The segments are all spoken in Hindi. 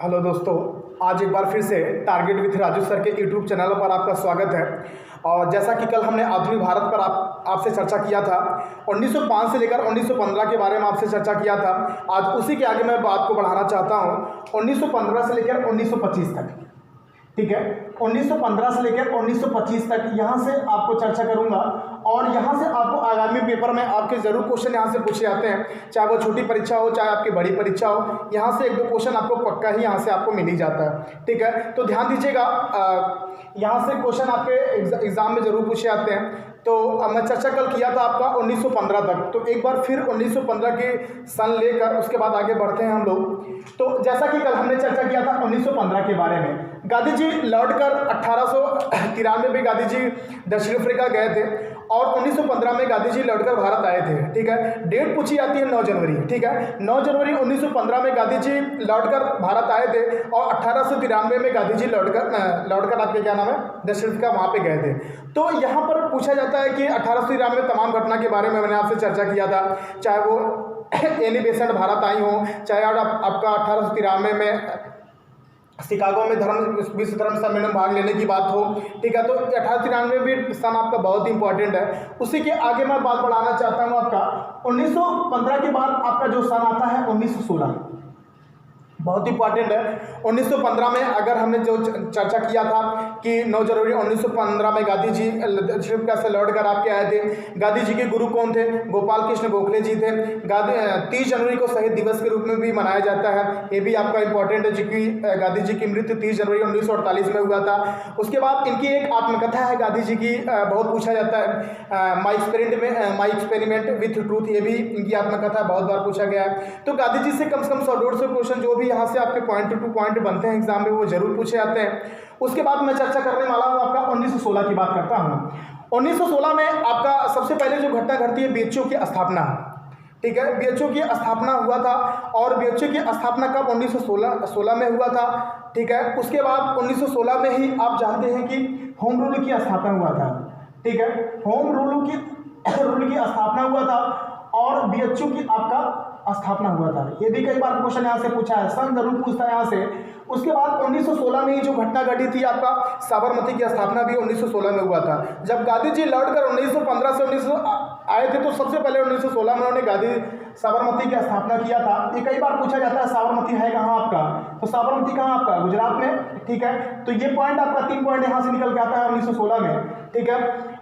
हेलो दोस्तों, आज एक बार फिर से टारगेट विथ राजू सर के यूट्यूब चैनल पर आपका स्वागत है। और जैसा कि कल हमने आधुनिक भारत पर आपसे चर्चा किया था, 1905 से लेकर 1915 के बारे में आपसे चर्चा किया था। आज उसी के आगे मैं बात को बढ़ाना चाहता हूँ 1915 से लेकर 1925 तक। ठीक है, 1915 से लेकर 1925 तक यहाँ से आपको चर्चा करूँगा। और यहाँ से आपको आगामी पेपर में आपके जरूर क्वेश्चन यहाँ से पूछे जाते हैं, चाहे वो छोटी परीक्षा हो चाहे आपकी बड़ी परीक्षा हो। यहाँ से एक दो क्वेश्चन आपको पक्का ही यहाँ से आपको मिल ही जाता है। ठीक है, तो ध्यान दीजिएगा, यहाँ से क्वेश्चन आपके एग्जाम में जरूर पूछे जाते हैं। तो मैं चर्चा कल किया था आपका 1915 तक, तो एक बार फिर 1915 के सन लेकर उसके बाद आगे बढ़ते हैं हम लोग। तो जैसा कि कल हमने चर्चा किया था 1915 के बारे में, गांधी जी लौटकर 1893 में गांधी जी दक्षिण अफ्रीका गए थे और 1915 में गांधी जी लौटकर भारत आए थे। ठीक है, डेट पूछी जाती है 9 जनवरी। ठीक है, 9 जनवरी 1915 में गांधी जी लौटकर भारत आए थे और 1893 में गांधी जी लौटकर आपके क्या नाम है दक्षिण अफ्रीका वहाँ पे गए थे। तो यहाँ पर पूछा जाता है कि 1893 में तमाम घटना के बारे में मैंने आपसे चर्चा किया था, चाहे वो एनी बेसेंट भारत आई हो, चाहे आपका 1893 में शिकागो में विश्व धर्म सम्मेलन भाग लेने की बात हो। ठीक है, तो 1893 भी सन आपका बहुत ही इंपॉर्टेंट है। उसी के आगे मैं बात बढ़ाना चाहता हूँ आपका 1915 के बाद आपका जो सन आता है 1916, बहुत इंपॉर्टेंट है। 1915 में अगर हमने जो चर्चा किया था कि 9 जनवरी 1915 में गांधी जी दक्षिण अफ्रीका से लौटकर आपके आए थे। गांधी जी के गुरु कौन थे? गोपाल कृष्ण गोखले जी थे। 30 जनवरी को शहीद दिवस के रूप में भी मनाया जाता है, ये भी आपका इंपॉर्टेंट है, क्योंकि गांधी जी की मृत्यु 30 जनवरी 1948 में हुआ था। उसके बाद इनकी एक आत्मकथा है गांधी जी की, बहुत पूछा जाता है, माई एक्सपेरिमेंट विथ ट्रूथ, ये भी इनकी आत्मकथा बहुत बार पूछा गया है। तो गांधी जी से कम 100-150 क्वेश्चन जो भी यहाँ से आपके पॉइंट टू पॉइंट बनते हैं एग्जाम में, वो जरूर पूछे जाते हैं। उसके बाद मैं चर्चा करने वाला हूँ आपका 1916 की बात करता हूँ। 1916 में आपका सबसे पहले जो घटना घटती है बीएचयू की स्थापना। ठीक है, बीएचयू की स्थापना हुआ था और बीएचयू की स्थापना कब 1916 में हुआ था। ठीक है, उसके बाद 1916 में ही आप जानते हैं कि होम रूल की स्थापना हुआ था। ठीक है, होम रूल की स्थापना हुआ था और बीएचयू की आपका स्थापना हुआ था। ये भी कई बार क्वेश्चन यहाँ से पूछा है, सन जरूर पूछता है यहाँ से। उसके बाद 1916 में ही जो घटना घटी थी आपका साबरमती की स्थापना भी 1916 में हुआ था। जब गांधी जी लौटकर 1915 से 1900 आए थे तो सबसे पहले 1916 में उन्होंने गांधी साबरमती की स्थापना किया था। ये कई बार पूछा जाता है साबरमती है कहाँ आपका, तो साबरमती कहाँ आपका? गुजरात में। ठीक है, तो ये पॉइंट आपका 3 पॉइंट यहाँ से निकल के आता है 1916 में। ठीक है,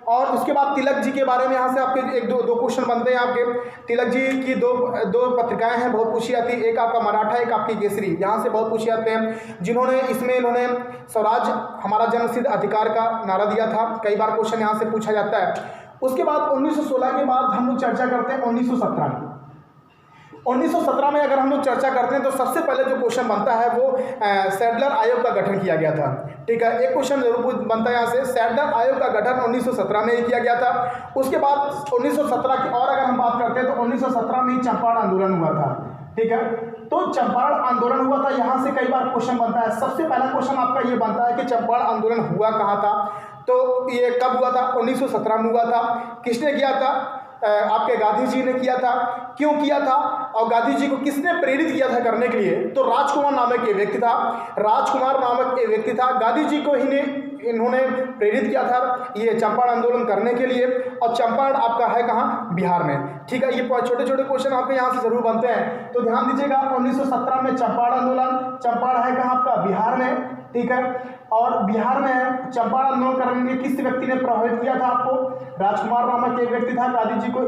और उसके बाद तिलक जी के बारे में यहाँ से आपके एक दो क्वेश्चन बनते हैं आपके। तिलक जी की दो पत्रिकाएं हैं, बहुत पूछी जाती है, एक आपका मराठा, एक आपकी केसरी, यहाँ से बहुत पूछे जाते हैं, जिन्होंने इन्होंने स्वराज हमारा जन्मसिद्ध अधिकार का नारा दिया था। कई बार क्वेश्चन यहाँ से पूछा जाता है। उसके बाद 1916 के बाद हम लोग चर्चा करते हैं 1917। 1917 में अगर हम लोग चर्चा करते हैं तो सबसे पहले जो क्वेश्चन बनता है वो सैडलर आयोग का गठन किया गया था। ठीक है, एक क्वेश्चन जरूर बनता है यहाँ से, सैडलर आयोग का गठन 1917 में ही किया गया था। उसके बाद 1917 की और अगर हम बात करते हैं तो 1917 में ही चंपारण आंदोलन हुआ था। ठीक है, तो चंपारण आंदोलन हुआ था, यहाँ से कई बार क्वेश्चन बनता है। सबसे पहला क्वेश्चन आपका ये बनता है कि चंपारण आंदोलन हुआ कहाँ था, तो ये कब हुआ था? 1917 में हुआ था। किसने किया था? आपके गांधी जी ने किया था। क्यों किया था और गांधी जी को किसने प्रेरित किया था करने के लिए? तो राजकुमार नामक एक व्यक्ति था। राजकुमार नामक एक व्यक्ति था, गांधी जी को ही इन्होंने प्रेरित किया था ये चंपारण आंदोलन करने के लिए। और चंपारण आपका है कहाँ? बिहार में। ठीक है, ये छोटे छोटे क्वेश्चन आपके यहाँ से जरूर बनते हैं, तो ध्यान दीजिएगा। 1917 में चंपारण आंदोलन, चंपारण है कहाँ आपका? बिहार में। ठीक है, और बिहार में चंपारण आंदोलन करने के लिए किस व्यक्ति ने प्रभावित किया था आपको? राजकुमार नामक एक व्यक्ति था, गांधी जी को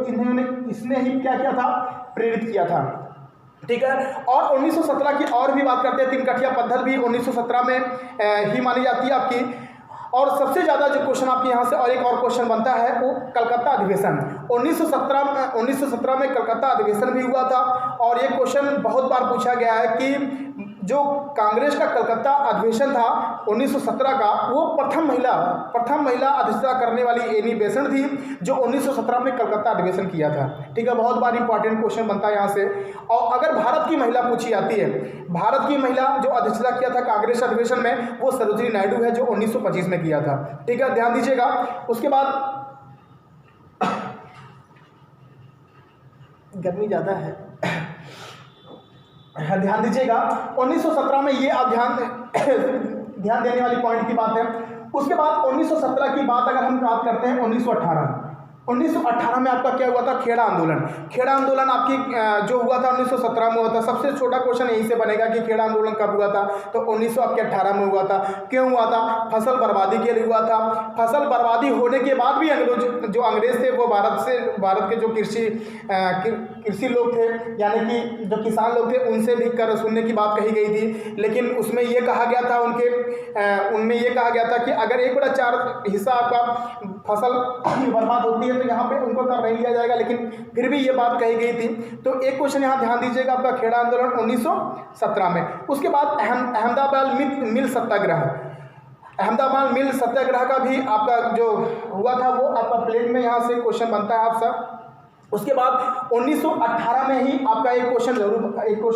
इसने ही क्या किया था? प्रेरित किया था। ठीक है, और 1917 की और भी बात करते हैं, तिनकठिया पद्धति भी 1917 में ही मानी जाती है आपकी। और सबसे ज़्यादा जो क्वेश्चन आपके यहाँ से और एक और क्वेश्चन बनता है वो कलकत्ता अधिवेशन। 1917 में कलकत्ता अधिवेशन भी हुआ था और ये क्वेश्चन बहुत बार पूछा गया है कि जो कांग्रेस का कलकत्ता अधिवेशन था 1917 का, वो प्रथम महिला अध्यक्षता करने वाली एनी बेसेंट थी जो 1917 में कलकत्ता अधिवेशन किया था। ठीक है, बहुत बार इंपॉर्टेंट क्वेश्चन बनता है यहाँ से। और अगर भारत की महिला पूछी जाती है, भारत की महिला जो अध्यक्षता किया था कांग्रेस अधिवेशन में, वो सरोजिनी नायडू है जो 1925 में किया था। ठीक है, ध्यान दीजिएगा। उसके बाद गर्मी ज़्यादा है ध्यान दीजिएगा 1917 में ये आप ध्यान देने वाली पॉइंट की बात है। उसके बाद 1917 की बात अगर हम बात करते हैं 1918 में आपका क्या हुआ था, खेड़ा आंदोलन। खेड़ा आंदोलन आपकी जो हुआ था 1917 में हुआ था। सबसे छोटा क्वेश्चन यहीं से बनेगा कि खेड़ा आंदोलन कब हुआ था, तो 1918 में हुआ था। क्यों हुआ था, फसल बर्बादी के लिए हुआ था। फसल बर्बादी होने के बाद भी जो अंग्रेज थे वो भारत के जो कृषि लोग थे, यानी कि जो किसान लोग थे, उनसे भी कर सुनने की बात कही गई थी। लेकिन उसमें ये कहा गया था उनमें ये कहा गया था कि अगर 1/4 हिस्सा आपका फसल बर्बाद होती है तो यहाँ पे उनको कर नहीं लिया जाएगा, लेकिन फिर भी ये बात कही गई थी। तो एक क्वेश्चन यहाँ ध्यान दीजिएगा आपका खेड़ा आंदोलन 1917 में। उसके बाद अहमदाबाद मिल सत्याग्रह। अहमदाबाद मिल सत्याग्रह का भी आपका जो हुआ था वो आपका प्लेन में यहाँ से क्वेश्चन बनता है आपसे। उसके बाद 1918 में ही आपका एक क्वेश्चन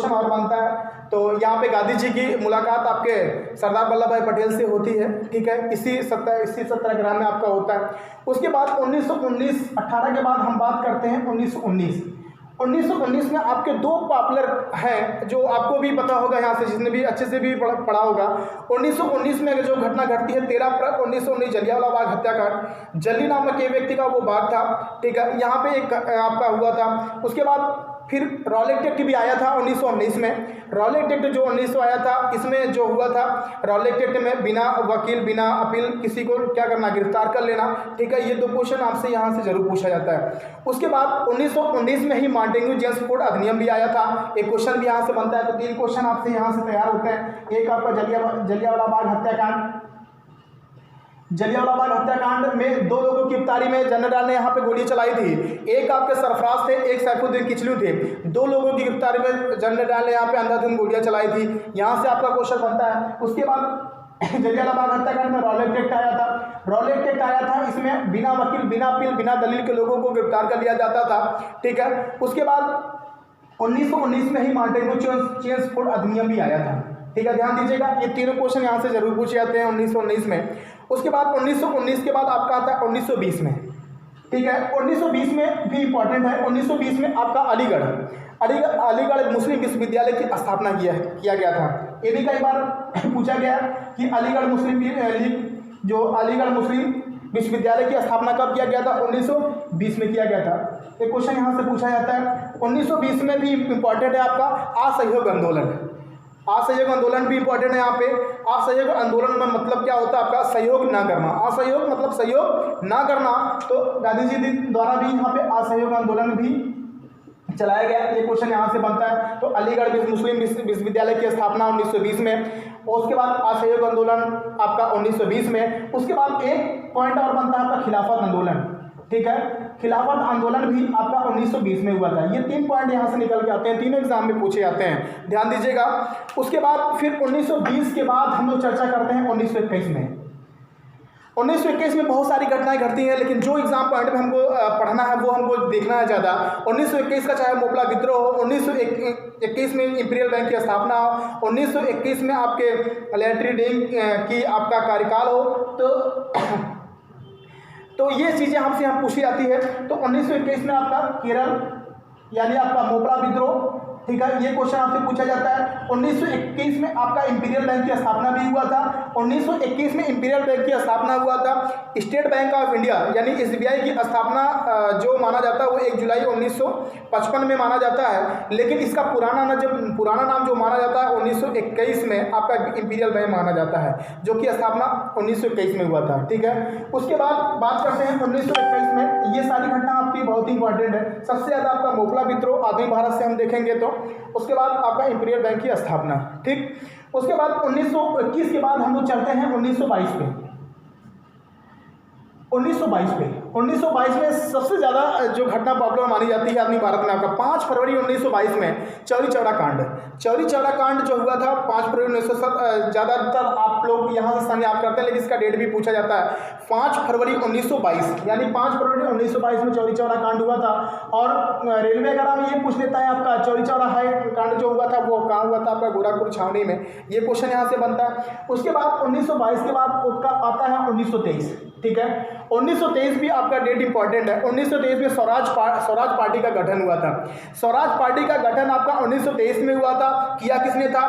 और बनता है। तो यहाँ पे गांधी जी की मुलाकात आपके सरदार वल्लभ भाई पटेल से होती है, ठीक है, इसी सत्याग्रह में आपका होता है। उसके बाद 18 के बाद हम बात करते हैं 1919 में आपके दो पॉपुलर हैं जो आपको भी पता होगा, यहाँ से जिसने भी अच्छे से भी पढ़ा होगा। 1919 में जो घटना घटती है 13 अप्रैल 1919 जलियांवाला बाग हत्याकांड। जली नामक एक व्यक्ति का वो बाग था, ठीक है, यहाँ पे एक आपका हुआ था। उसके बाद फिर रॉलेट एक्ट भी आया था 1919 में। रॉलेट एक्ट जो 1900 आया था, इसमें जो हुआ था रॉलेट एक्ट में बिना वकील बिना अपील किसी को क्या करना, गिरफ्तार कर लेना, ठीक है। ये दो क्वेश्चन आपसे यहाँ से जरूर पूछा जाता है। उसके बाद 1919 में ही मॉन्टेग्यू जेम्स फोर्ड अधिनियम भी आया था। एक क्वेश्चन भी यहाँ से बनता है। तो 3 क्वेश्चन आपसे यहाँ से तैयार होते हैं। एक आपका जलियांवाला बाग हत्याकांड। जलियांवाला बाग हत्याकांड में 2 लोगों की गिरफ्तारी में जनरल डायर ने यहाँ पे गोली चलाई थी। एक आपके सरफराज थे, एक सैफुद्दीन किचलू थे। 2 लोगों की गिरफ्तारी में जनरल डायर ने यहाँ पे अंधाधुंध गोलियां चलाई थी। यहाँ से आपका क्वेश्चन बनता है। उसके बाद जलियांवाला बाग हत्याकांड में रॉलेट एक्ट आया था। रॉलेट एक्ट आया था, इसमें बिना वकील बिना अपील बिना दलील के लोगों को गिरफ्तार कर लिया जाता था, ठीक है। उसके बाद 1919 में ही मॉन्टेग्यू जेम्स फोर्ड अधिनियम भी आया था, ठीक है। ध्यान दीजिएगा, ये तीनों क्वेश्चन यहाँ से जरूर पूछे जाते हैं 1919 में। उसके बाद 1919 के बाद आपका आता है 1920 में, ठीक है। 1920 में भी इंपॉर्टेंट है। 1920 में आपका अलीगढ़ मुस्लिम विश्वविद्यालय की स्थापना किया गया था। ये भी कई बार पूछा गया कि अलीगढ़ मुस्लिम विश्वविद्यालय की स्थापना कब किया गया था, 1920 में किया गया था। एक क्वेश्चन यहाँ से पूछा जाता है। 1920 में भी इंपॉर्टेंट है आपका असहयोग आंदोलन। असहयोग आंदोलन भी इंपॉर्टेंट है यहाँ पे। असहयोग आंदोलन में मतलब क्या होता है आपका, सहयोग ना करना। असहयोग मतलब सहयोग ना करना। तो गांधी जी द्वारा भी यहाँ पे असहयोग आंदोलन भी चलाया गया। ये क्वेश्चन यहाँ से बनता है। तो अलीगढ़ मुस्लिम विश्वविद्यालय की स्थापना 1920 में, और उसके बाद असहयोग आंदोलन आपका 1920 में। उसके बाद एक पॉइंट और बनता है आपका खिलाफत आंदोलन, ठीक है। खिलाफत आंदोलन भी आपका 1920 में हुआ था। ये 3 पॉइंट यहाँ से निकल के आते हैं, तीनों एग्जाम में पूछे जाते हैं, ध्यान दीजिएगा। उसके बाद फिर 1920 के बाद हम लोग चर्चा करते हैं 1921 में। 1921 में बहुत सारी घटनाएं घटती हैं, लेकिन जो एग्जाम पॉइंट में हमको पढ़ना है वो हमको देखना है ज़्यादा। 1921 का चाहे मोपला विद्रोह हो, 1921 में इंपीरियल बैंक की स्थापना हो, 1921 में आपके लैट्री डेंग की आपका कार्यकाल हो, तो ये चीज़ें हमसे यहाँ पूछी जाती है। तो 1921 में आपका केरल यानी आपका मोपला विद्रोह, ठीक है, ये क्वेश्चन आपसे पूछा जाता है। 1921 में आपका इंपीरियल बैंक की स्थापना भी हुआ था। 1921 में इंपीरियल बैंक की स्थापना हुआ था। स्टेट बैंक ऑफ इंडिया यानी SBI की स्थापना जो माना जाता है वो 1 जुलाई 1955 में माना जाता है, लेकिन इसका पुराना नाम जो माना जाता है 1921 में आपका इंपीरियल बैंक माना जाता है, जो कि स्थापना 1921 में हुआ था, ठीक है। उसके बाद बात करते हैं 1921 में। ये सारी घटना आपकी बहुत ही इंपॉर्टेंट है। सबसे ज़्यादा आपका मोपला विद्रोह आधुनिक भारत से हम देखेंगे तो। उसके बाद आपका इंपीरियल बैंक की स्थापना, ठीक। उसके बाद 1921 के बाद हम लोग चलते हैं 1922 पे। 1922 में सबसे ज़्यादा जो घटना पॉपुलर मानी जाती है आधुनिक भारत में आपका 5 फरवरी 1922 में चौरी चौरा कांड जो हुआ था 5 फरवरी 1907। ज़्यादातर आप लोग यहाँ से याद करते हैं, लेकिन इसका डेट भी पूछा जाता है। 5 फरवरी 1922 यानी 5 फरवरी 1922 में चौरी चौरा कांड हुआ था। और रेलवे वगैरह में ये पूछ लेता है आपका चौरी चौरा कांड जो हुआ था वो कहाँ हुआ था, आपका गोरखपुर छावनी में। ये क्वेश्चन यहाँ से बनता है। उसके बाद 1922 के बाद उसका आता है 1923। ठीक है। 1923 भी आपका डेट इंपॉर्टेंट है। 1923 में स्वराज पार्टी का गठन हुआ था। स्वराज पार्टी का गठन आपका 1923 में हुआ था। किया किसने था?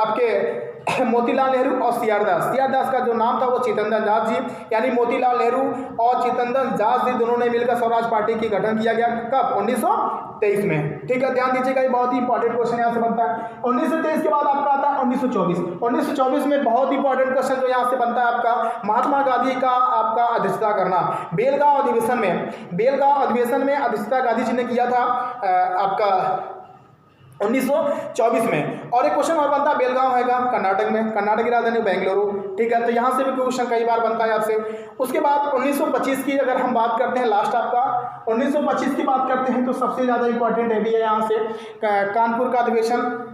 आपके मोतीलाल नेहरू और सीआर दास का जो नाम था वो चित्तरंजन दास जी, यानी मोतीलाल नेहरू और चित्तरंजन दास जी दोनों ने मिलकर स्वराज पार्टी की गठन किया गया। कब? 1923 में। ठीक है, ध्यान दीजिएगा, ये बहुत ही इंपॉर्टेंट क्वेश्चन यहाँ से बनता है। 1923 के बाद आपका आता है 1924। 1924 में बहुत इंपॉर्टेंट क्वेश्चन जो यहाँ से बनता है आपका, महात्मा गांधी का आपका अध्यक्षता करना। बेलगांव अधिवेशन में अध्यक्षता गांधी जी ने किया था आपका 1924 में। और एक क्वेश्चन और बनता है, बेलगांव हैगा कर्नाटक में, कर्नाटक की राजधानी बेंगलुरु। ठीक है, तो यहाँ से भी क्वेश्चन कई बार बनता है आपसे। उसके बाद 1925 की अगर हम बात करते हैं, लास्ट आपका 1925 की बात करते हैं तो सबसे ज़्यादा इंपॉर्टेंट है भी है यहाँ से कानपुर का अधिवेशन।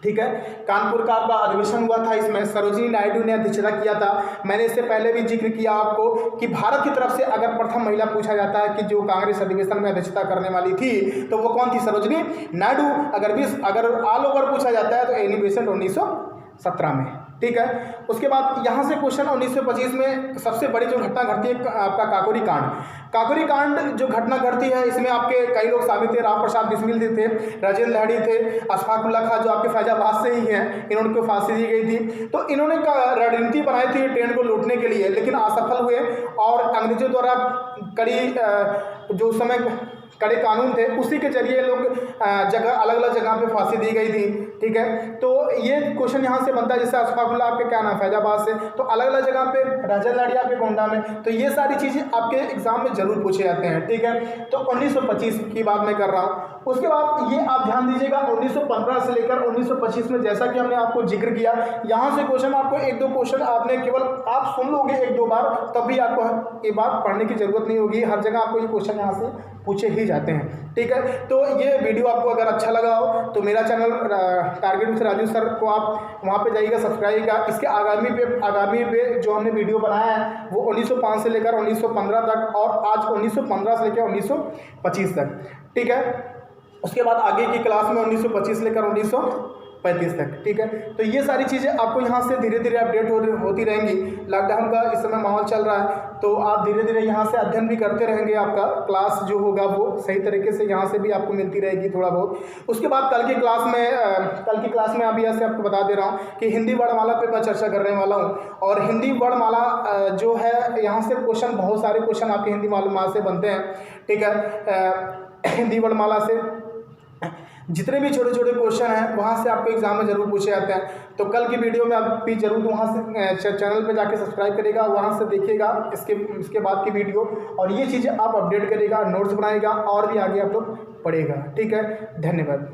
ठीक है, कानपुर का आपका अधिवेशन हुआ था, इसमें सरोजिनी नायडू ने अध्यक्षता किया था। मैंने इससे पहले भी जिक्र किया आपको कि भारत की तरफ से अगर प्रथम महिला पूछा जाता है कि जो कांग्रेस अधिवेशन में अध्यक्षता करने वाली थी तो वो कौन थी? सरोजिनी नायडू। अगर ऑल ओवर पूछा जाता है तो एनी बेसेंट 1917 में। ठीक है, उसके बाद यहाँ से क्वेश्चन 1925 में सबसे बड़ी जो घटना घटती है आपका काकोरी कांड। काकोरी कांड जो घटना घटती है इसमें आपके कई लोग शामिल थे। राम प्रसाद बिस्मिल जी थे, राजेंद्र लहड़ी थे, अशफाक उल्ला खां जो आपके फैजाबाद से ही हैं, इन्होंने को फांसी दी गई थी। तो इन्होंने रणनीति बनाई थी ट्रेन को लूटने के लिए, लेकिन असफल हुए और अंग्रेजों द्वारा जो उस समय कड़े कानून थे उसी के जरिए लोग अलग अलग जगह पे फांसी दी गई थी। ठीक है, तो ये क्वेश्चन यहाँ से बनता है, जैसे अशफाकुल्लाह आपके क्या नाम फैजाबाद से, तो अलग अलग जगह पे राजेंद्र लहड़ी आपके गोंडा में। तो ये सारी चीज़ें आपके एग्जाम में जरूर पूछे जाते हैं। ठीक है, तो 1925 की बात मैं कर रहा हूँ। उसके बाद ये आप ध्यान दीजिएगा 1915 से लेकर 1925 में, जैसा कि हमने आपको जिक्र किया, यहाँ से क्वेश्चन आपको एक दो क्वेश्चन आपने केवल आप सुन लोगे एक दो बार, तब भी आपको ये बात पढ़ने की जरूरत नहीं होगी। हर जगह आपको ये क्वेश्चन यहाँ से पूछे ही जाते हैं। ठीक है, तो ये वीडियो आपको अगर अच्छा लगा हो तो मेरा channel target with Raju sir को आप वहाँ पे जाइएगा, सब्सक्राइब का। इसके आगामी पे जो हमने वीडियो बनाया है वो 1905 से लेकर 1915 तक और आज 1915 से लेकर 1925 तक। ठीक है, उसके बाद आगे की क्लास में 1925 से लेकर 1935 तक। ठीक है, तो ये सारी चीज़ें आपको यहाँ से धीरे धीरे अपडेट होती रहेंगी। लॉकडाउन का इस समय माहौल चल रहा है तो आप धीरे धीरे यहाँ से अध्ययन भी करते रहेंगे। आपका क्लास जो होगा वो सही तरीके से यहाँ से भी आपको मिलती रहेगी थोड़ा बहुत। उसके बाद कल की क्लास में अभी ऐसे आपको बता दे रहा हूँ कि हिंदी वर्णमाला पे मैं चर्चा करने वाला हूँ। और हिंदी वर्णमाला जो है यहाँ से बहुत सारे क्वेश्चन आपके हिंदी वर्णमाला से बनते हैं। ठीक है, हिंदी वर्णमाला से जितने भी छोटे छोटे क्वेश्चन हैं वहाँ से आपको एग्जाम में जरूर पूछे जाते हैं। तो कल की वीडियो में आप भी जरूर वहाँ से चैनल पे जाके सब्सक्राइब करेगा, वहाँ से देखिएगा इसके बाद की वीडियो, और ये चीज़ें आप अपडेट करेगा, नोट्स बनाएगा और भी आगे आप लोग पढ़ेगा। ठीक है, धन्यवाद।